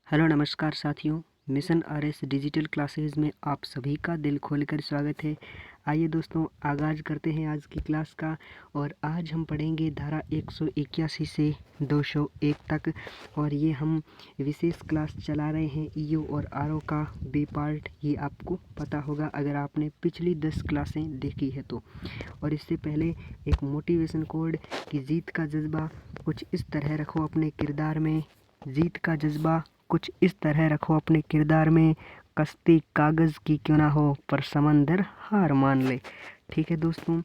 Hello नमस्कार साथियों। Mission RS digital classes में आप सभी का दिल खोलकर स्वागत है। आइए दोस्तों, आगाज़ करते हैं आज की क्लास का। और आज हम पढ़ेंगे धारा 181 से 201 तक। और ये हम विशेष क्लास चला रहे हैं ईओ और आरओ का बी पार्ट। ये आपको पता होगा अगर आपने पिछली 10 क्लासें देखी है तो। और इससे पहले एक मोटिवेशन कोड कि जीत का जज्बा कुछ इस तरह रखो अपने किरदार में। जीत का जज्बा कुछ इस तरह रखो अपने किरदार में, कश्ती कागज़ की क्यों ना हो पर समंदर हार मान ले। ठीक है दोस्तों,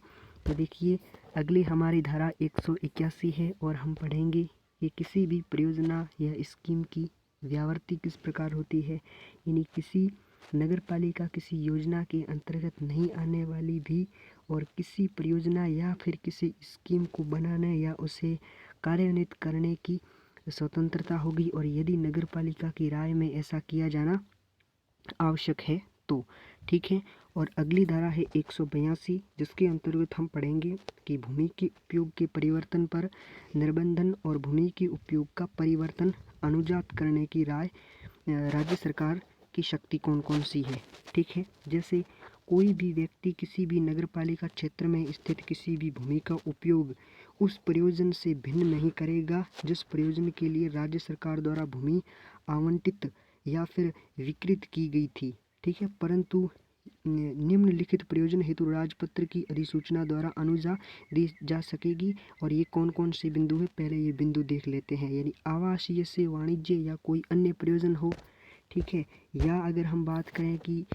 तो देखिए अगली हमारी धारा 181 है और हम पढ़ेंगे कि किसी भी परियोजना या स्कीम की व्यावृत्ति किस प्रकार होती है। यानी किसी नगर पालिका किसी योजना के अंतर्गत नहीं आने वाली भी और किसी परियोजना या फिर किसी स्कीम को बनाने या उसे कार्यान्वित करने की स्वतंत्रता होगी, और यदि नगर पालिका की राय में ऐसा किया जाना आवश्यक है तो। ठीक है। और अगली धारा है 182, जिसके अंतर्गत हम पढ़ेंगे कि भूमि के उपयोग के परिवर्तन पर निर्बंधन और भूमि के उपयोग का परिवर्तन अनुजात करने की राय राज्य सरकार की शक्ति कौन कौन सी है। ठीक है। जैसे कोई भी व्यक्ति किसी भी नगर पालिका क्षेत्र में स्थित किसी भी भूमि का उपयोग उस प्रयोजन से भिन्न नहीं करेगा जिस प्रयोजन के लिए राज्य सरकार द्वारा भूमि आवंटित या फिर विकृत की गई थी। ठीक है। परंतु निम्नलिखित प्रयोजन हेतु राजपत्र की अधिसूचना द्वारा अनुजा दी जा सकेगी। और ये कौन कौन से बिंदु है, पहले ये बिंदु देख लेते हैं। यानी आवासीय से वाणिज्य या कोई अन्य प्रयोजन हो। ठीक है। या अगर हम बात करें कि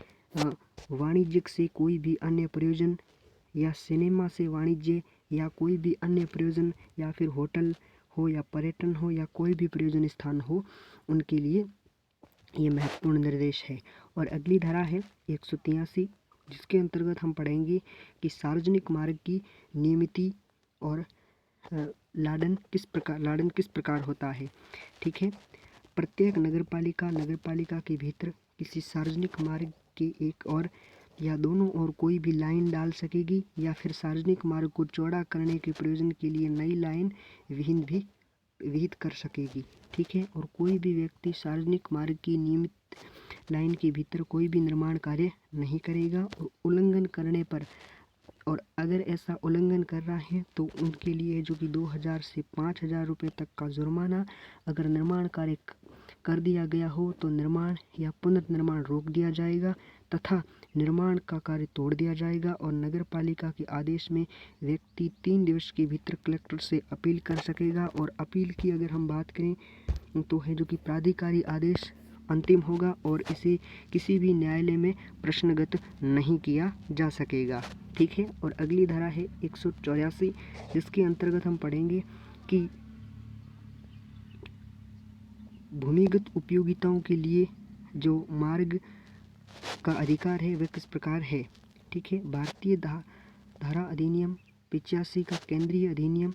वाणिज्यिक से कोई भी अन्य प्रयोजन, या सिनेमा से वाणिज्य या कोई भी अन्य प्रयोजन, या फिर होटल हो या पर्यटन हो या कोई भी प्रयोजन स्थान हो, उनके लिए ये महत्वपूर्ण निर्देश है। और अगली धारा है 183, जिसके अंतर्गत हम पढ़ेंगे कि सार्वजनिक मार्ग की नियमिति और लाड़न किस प्रकार होता है। ठीक है। प्रत्येक नगरपालिका के भीतर किसी सार्वजनिक मार्ग के एक और या दोनों ओर कोई भी लाइन डाल सकेगी या फिर सार्वजनिक मार्ग को चौड़ा करने के प्रयोजन के लिए नई लाइन विहित कर सकेगी। ठीक है। और कोई भी व्यक्ति सार्वजनिक मार्ग की नियमित लाइन के भीतर कोई भी निर्माण कार्य नहीं करेगा, और उल्लंघन करने पर, और अगर ऐसा उल्लंघन कर रहा है तो उनके लिए जो कि 2000 से 5000 रुपये तक का जुर्माना। अगर निर्माण कार्य कर दिया गया हो तो निर्माण या पुनर्निर्माण रोक दिया जाएगा तथा निर्माण का कार्य तोड़ दिया जाएगा। और नगर पालिका के आदेश में व्यक्ति 3 दिवस के भीतर कलेक्टर से अपील कर सकेगा। और अपील की अगर हम बात करें तो है जो कि प्राधिकारी आदेश अंतिम होगा और इसे किसी भी न्यायालय में प्रश्नगत नहीं किया जा सकेगा। ठीक है। और अगली धारा है 184, जिसके अंतर्गत हम पढ़ेंगे कि भूमिगत उपयोगिताओं के लिए जो मार्ग का अधिकार है वह किस प्रकार है। ठीक है। भारतीय धारा अधिनियम 85 का केंद्रीय अधिनियम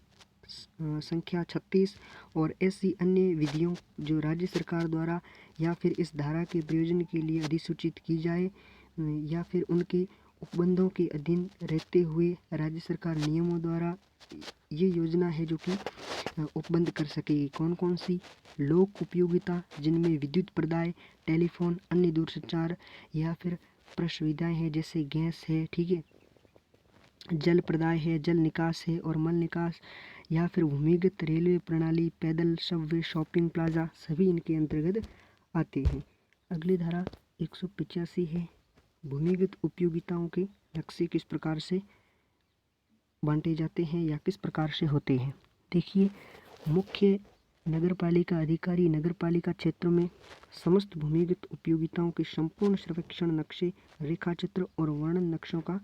संख्या 36 और ऐसी अन्य विधियों जो राज्य सरकार द्वारा या फिर इस धारा के प्रयोजन के लिए अधिसूचित की जाए या फिर उनके उपबंधों के अधीन रहते हुए राज्य सरकार नियमों द्वारा ये योजना है जो कि उपबंध कर सकेगी। कौन कौन सी? लोक उपयोगिता, जिनमें विद्युत प्रदाय, टेलीफोन, अन्य दूरसंचार या फिर प्रसुविधाएं हैं जैसे गैस है। ठीक है। जल प्रदाय है, जल निकास है और मल निकास, या फिर भूमिगत रेलवे प्रणाली, पैदल सबवे, शॉपिंग प्लाजा, सभी इनके अंतर्गत आते हैं। अगली धारा 185 है, भूमिगत उपयोगिताओं के नक्शे किस प्रकार से बांटे जाते हैं या किस प्रकार से होते हैं। देखिए, मुख्य नगरपालिका अधिकारी नगरपालिका क्षेत्रों में समस्त भूमिगत उपयोगिताओं के संपूर्ण सर्वेक्षण, नक्शे, रेखाचित्र और वर्णन नक्शों का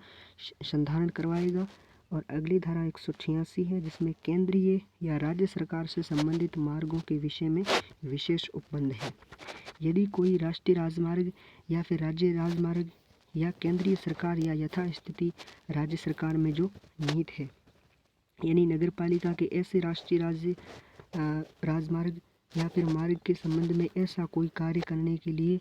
संधारण करवाएगा। और अगली धारा 186 है, जिसमें केंद्रीय या राज्य सरकार से संबंधित मार्गों के विषय में विशेष उपबंध है। यदि कोई राष्ट्रीय राजमार्ग या फिर राज्य राजमार्ग या केंद्रीय सरकार या यथास्थिति राज्य सरकार में जो निहित है, यानी नगरपालिका के ऐसे राष्ट्रीय राज्य राजमार्ग या फिर मार्ग के संबंध में ऐसा कोई कार्य करने के लिए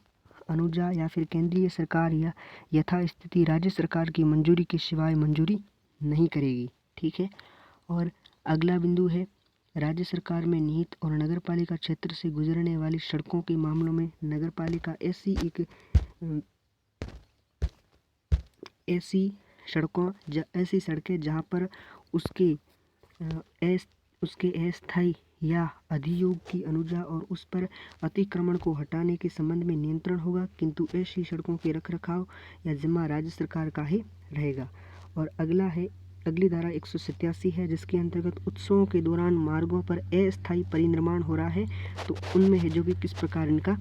अनुजा या फिर केंद्रीय सरकार या यथास्थिति राज्य सरकार की मंजूरी के सिवाय मंजूरी नहीं करेगी। ठीक है। और अगला बिंदु है राज्य सरकार में निहित और नगरपालिका क्षेत्र से गुजरने वाली सड़कों के मामलों में नगरपालिका ऐसी सड़कें जहां पर उसके अस्थायी या अधियोग की अनुजा और उस पर अतिक्रमण को हटाने के संबंध में नियंत्रण होगा, किंतु ऐसी सड़कों के रखरखाव या जिम्मा राज्य सरकार का ही रहेगा। और अगली धारा 187 है, जिसके अंतर्गत उत्सवों के दौरान मार्गों पर अस्थायी परिनिर्माण हो रहा है तो उनमें है जो कि किस प्रकार इनका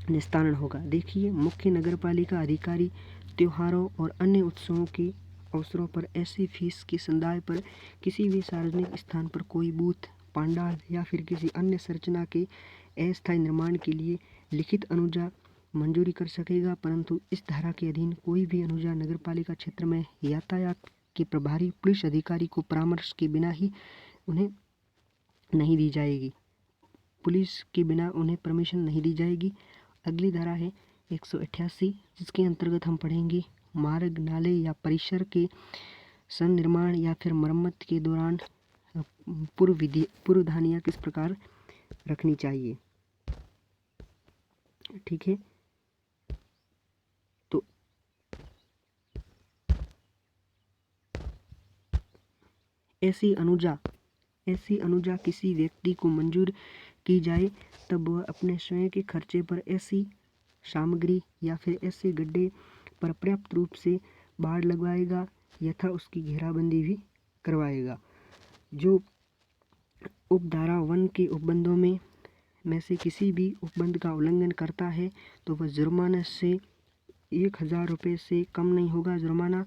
निस्तारण होगा। देखिए, मुख्य नगरपालिका अधिकारी त्योहारों और अन्य उत्सवों के अवसरों पर ऐसी फीस के संदाय पर किसी भी सार्वजनिक स्थान पर कोई बूथ, पांडाल या फिर किसी अन्य संरचना के अस्थायी निर्माण के लिए लिखित अनुजा मंजूरी कर सकेगा, परंतु इस धारा के अधीन कोई भी अनुजा नगरपालिका क्षेत्र में यातायात के प्रभारी पुलिस अधिकारी को परामर्श के बिना ही उन्हें नहीं दी जाएगी। पुलिस के बिना उन्हें परमिशन नहीं दी जाएगी। अगली धारा है 188, जिसके अंतर्गत हम पढ़ेंगे मार्ग, नाले या परिसर के संनिर्माण या फिर मरम्मत के दौरान पूर्वधानियां किस प्रकार रखनी चाहिए। ठीक है, तो ऐसी अनुजा किसी व्यक्ति को मंजूर की जाए तब वह अपने स्वयं के खर्चे पर ऐसी सामग्री या फिर ऐसे गड्ढे पर पर्याप्त रूप से बाड़ लगवाएगा यथा उसकी घेराबंदी भी करवाएगा। जो उपधारा 1 के उपबंधों में से किसी भी उपबंध का उल्लंघन करता है तो वह जुर्माने से 1000 रुपये से कम नहीं होगा जुर्माना,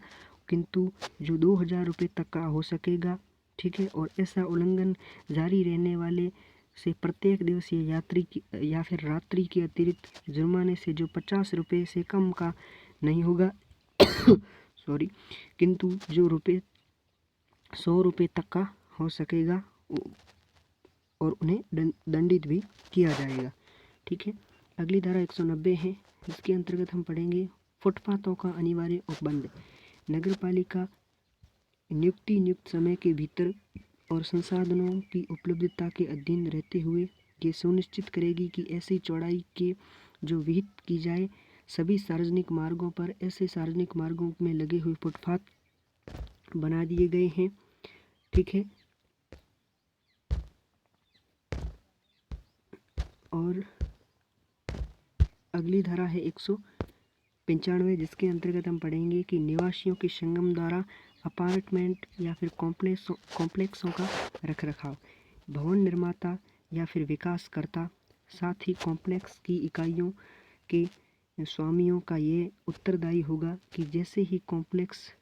किंतु जो 2000 रुपये तक का हो सकेगा। ठीक है, और ऐसा उल्लंघन जारी रहने वाले से प्रत्येक दिवसीय यात्री की या फिर रात्रि के अतिरिक्त जुर्माने से जो 50 रुपये से कम का नहीं होगा किंतु जो 100 रुपये तक का हो सकेगा और उन्हें दंडित भी किया जाएगा। ठीक है, अगली धारा 190 है, जिसके अंतर्गत हम पढ़ेंगे फुटपाथों का अनिवार्य उपबंध। नगरपालिका नियुक्त समय के भीतर और संसाधनों की उपलब्धता के अधीन रहते हुए ये सुनिश्चित करेगी कि ऐसी चौड़ाई के जो विहित की जाए सभी सार्वजनिक मार्गों पर ऐसे सार्वजनिक मार्गों में लगे हुए फुटपाथ बना दिए गए हैं। ठीक है, और अगली धारा है 195, जिसके अंतर्गत हम पढ़ेंगे कि निवासियों के संगम द्वारा अपार्टमेंट या फिर कॉम्प्लेक्सों का रखरखाव। भवन निर्माता या फिर विकासकर्ता साथ ही कॉम्प्लेक्स की इकाइयों के स्वामियों का ये उत्तरदायी होगा कि जैसे ही कॉम्प्लेक्स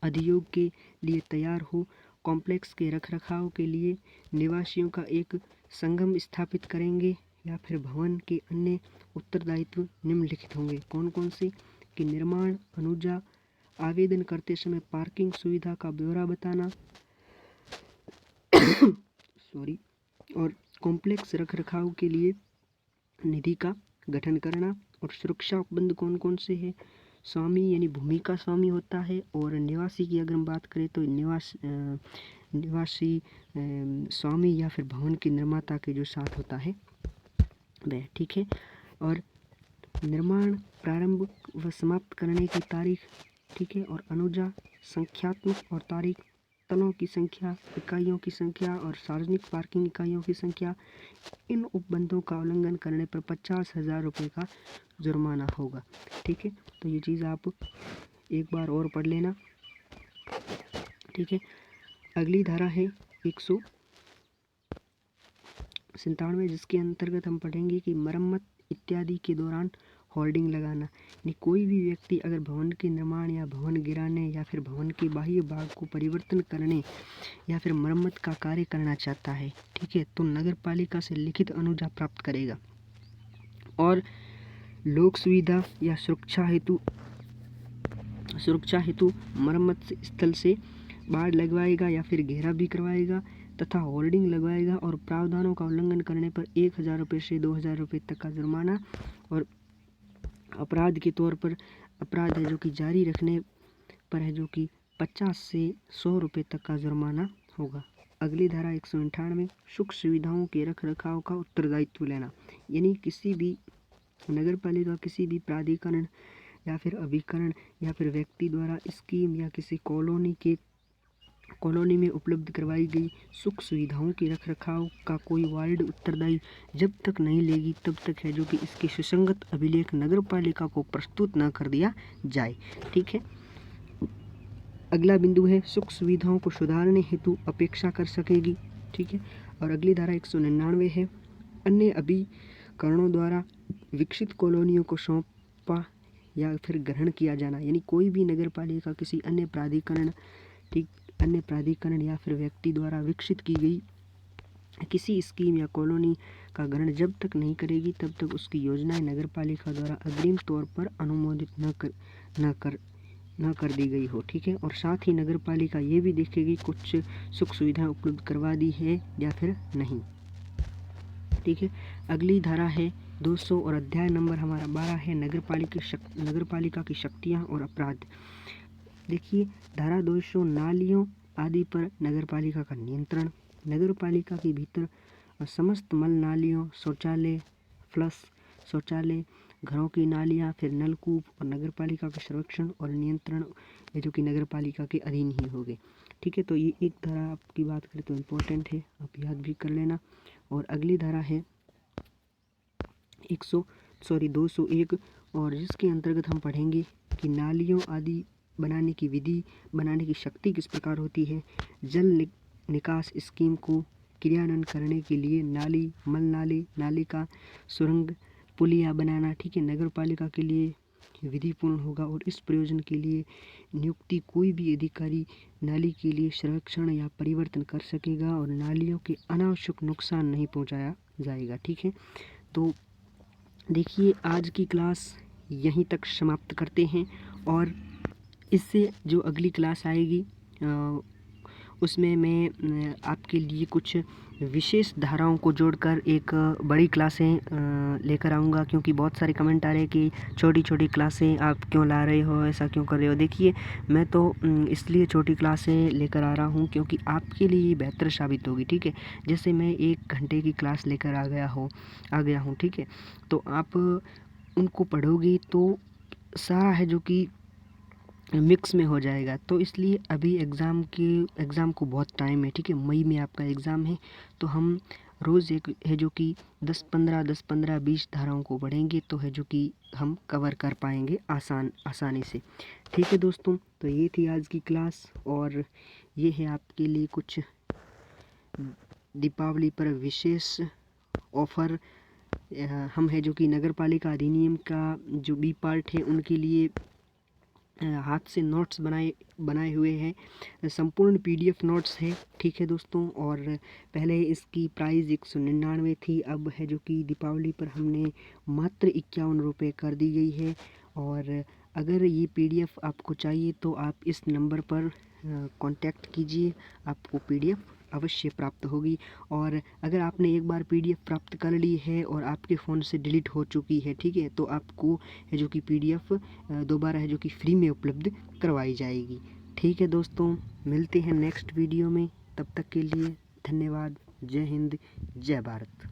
अधियोग के लिए तैयार हो, कॉम्प्लेक्स के रखरखाव के लिए निवासियों का एक संगम स्थापित करेंगे या फिर भवन के अन्य उत्तरदायित्व निम्नलिखित होंगे। कौन कौन से? कि निर्माण अनुजा, आवेदन करते समय पार्किंग सुविधा का ब्यौरा बताना और कॉम्प्लेक्स रखरखाव के लिए निधि का गठन करना। और सुरक्षा उपबंध कौन कौन से हैं? स्वामी यानी भूमि का स्वामी होता है, और निवासी की अगर हम बात करें तो निवासी स्वामी या फिर भवन के निर्माता के जो साथ होता है वह। ठीक है, और निर्माण प्रारंभ व समाप्त करने की तारीख। ठीक है, और अनुजा संख्यात्मक और तारीख, तलों की संख्या, इकाइयों की संख्या और सार्वजनिक पार्किंग इकाइयों की संख्या। इन उपबंधों का उल्लंघन करने पर 50,000 रुपये का जुर्माना होगा। ठीक है, तो ये चीज़ आप एक बार और पढ़ लेना। ठीक है, अगली धारा है 197, जिसके अंतर्गत हम पढ़ेंगे कि मरम्मत इत्यादि के दौरान होर्डिंग लगाना। यानी कोई भी व्यक्ति अगर भवन के निर्माण या भवन गिराने या फिर भवन के बाह्य भाग को परिवर्तन करने या फिर मरम्मत का कार्य करना चाहता है, ठीक है, तो नगर पालिका से लिखित अनुजा प्राप्त करेगा। और लोक सुविधा या सुरक्षा हेतु मरम्मत स्थल से बाड़ लगवाएगा या फिर घेरा भी करवाएगा तथा होर्डिंग लगवाएगा। और प्रावधानों का उल्लंघन करने पर 1000 रुपये से 2000 रुपये तक का जुर्माना। और अपराध के तौर पर अपराध है जो कि जारी रखने पर है जो कि 50 से 100 रुपये तक का जुर्माना होगा। अगली धारा 198 सुख सुविधाओं के रख रखाव का उत्तरदायित्व लेना, यानी किसी भी नगर पालिका, किसी भी प्राधिकरण या फिर अभिकरण या फिर व्यक्ति द्वारा स्कीम या किसी कॉलोनी में उपलब्ध करवाई गई सुख सुविधाओं के रख रखाव का कोई वार्ड उत्तरदायी जब तक नहीं लेगी तब तक है जो कि इसके सुसंगत अभिलेख नगर पालिका को प्रस्तुत न कर दिया जाए। ठीक है। अगला बिंदु है सुख सुविधाओं को सुधारने हेतु अपेक्षा कर सकेगी। ठीक है। और अगली धारा 199 है अन्य अभिकरणों द्वारा विकसित कॉलोनियों को सौंपा या फिर ग्रहण किया जाना, यानी कोई भी नगर पालिका किसी अन्य प्राधिकरण या फिर व्यक्ति द्वारा विकसित की गई किसी स्कीम या कॉलोनी का ग्रहण जब तक नहीं करेगी तब तक उसकी योजनाएं नगर पालिका द्वारा अग्रिम तौर पर अनुमोदित न कर दी गई हो। ठीक है। और साथ ही नगर पालिका ये भी देखेगी कुछ सुख सुविधाएं उपलब्ध करवा दी है या फिर नहीं। ठीक है। अगली धारा है 200 और अध्याय नंबर हमारा 12 है नगर पालिका की शक्तियाँ और अपराध। देखिए धारा 200 नालियों आदि पर नगर पालिका का नियंत्रण। नगर पालिका के भीतर समस्त मल नालियों, शौचालय, फ्लश शौचालय, घरों की नालियाँ, फिर नलकूप और नगर पालिका का संरक्षण और नियंत्रण ये जो कि नगर पालिका के अधीन ही होंगे। ठीक है। तो ये एक धारा आपकी बात करें तो इम्पोर्टेंट है, आप याद भी कर लेना। और अगली धारा है 201 और जिसके अंतर्गत हम पढ़ेंगे कि नालियों आदि बनाने की विधि, बनाने की शक्ति किस प्रकार होती है। जल निकास स्कीम को क्रियान्वयन करने के लिए नाली, मल नाली, नालिका, सुरंग, पुलिया बनाना। ठीक है। नगर पालिका के लिए विधिपूर्ण होगा और इस प्रयोजन के लिए नियुक्ति कोई भी अधिकारी नाली के लिए संरक्षण या परिवर्तन कर सकेगा और नालियों के अनावश्यक नुकसान नहीं पहुंचाया जाएगा। ठीक है। तो देखिए आज की क्लास यहीं तक समाप्त करते हैं और इससे जो अगली क्लास आएगी उसमें मैं आपके लिए कुछ विशेष धाराओं को जोड़कर एक बड़ी क्लासें लेकर आऊँगा, क्योंकि बहुत सारे कमेंट आ रहे हैं कि छोटी छोटी क्लासें आप क्यों ला रहे हो, ऐसा क्यों कर रहे हो। देखिए मैं तो इसलिए छोटी क्लासें लेकर आ रहा हूँ क्योंकि आपके लिए बेहतर साबित होगी। ठीक है। जैसे मैं 1 घंटे की क्लास लेकर आ गया हूँ। ठीक है। तो आप उनको पढ़ोगे तो सारा है जो कि मिक्स में हो जाएगा। तो इसलिए अभी एग्ज़ाम को बहुत टाइम है। ठीक है। मई में आपका एग्ज़ाम है तो हम रोज़ एक है जो कि 10-15 20 धाराओं को पढ़ेंगे तो है जो कि हम कवर कर पाएंगे आसानी से। ठीक है दोस्तों, तो ये थी आज की क्लास और ये है आपके लिए कुछ दीपावली पर विशेष ऑफ़र। हम है जो कि नगर पालिका अधिनियम का जो बी पार्ट है उनके लिए हाथ से नोट्स बनाए हुए हैं, संपूर्ण PDF नोट्स है। ठीक है दोस्तों। और पहले इसकी प्राइस 199 थी, अब है जो कि दीपावली पर हमने मात्र 51 रुपये कर दी गई है। और अगर ये PDF आपको चाहिए तो आप इस नंबर पर कांटेक्ट कीजिए, आपको PDF अवश्य प्राप्त होगी। और अगर आपने एक बार PDF प्राप्त कर ली है और आपके फ़ोन से डिलीट हो चुकी है, ठीक है, तो आपको है जो कि PDF दोबारा है जो कि फ्री में उपलब्ध करवाई जाएगी। ठीक है दोस्तों, मिलते हैं नेक्स्ट वीडियो में, तब तक के लिए धन्यवाद। जय हिंद, जय भारत।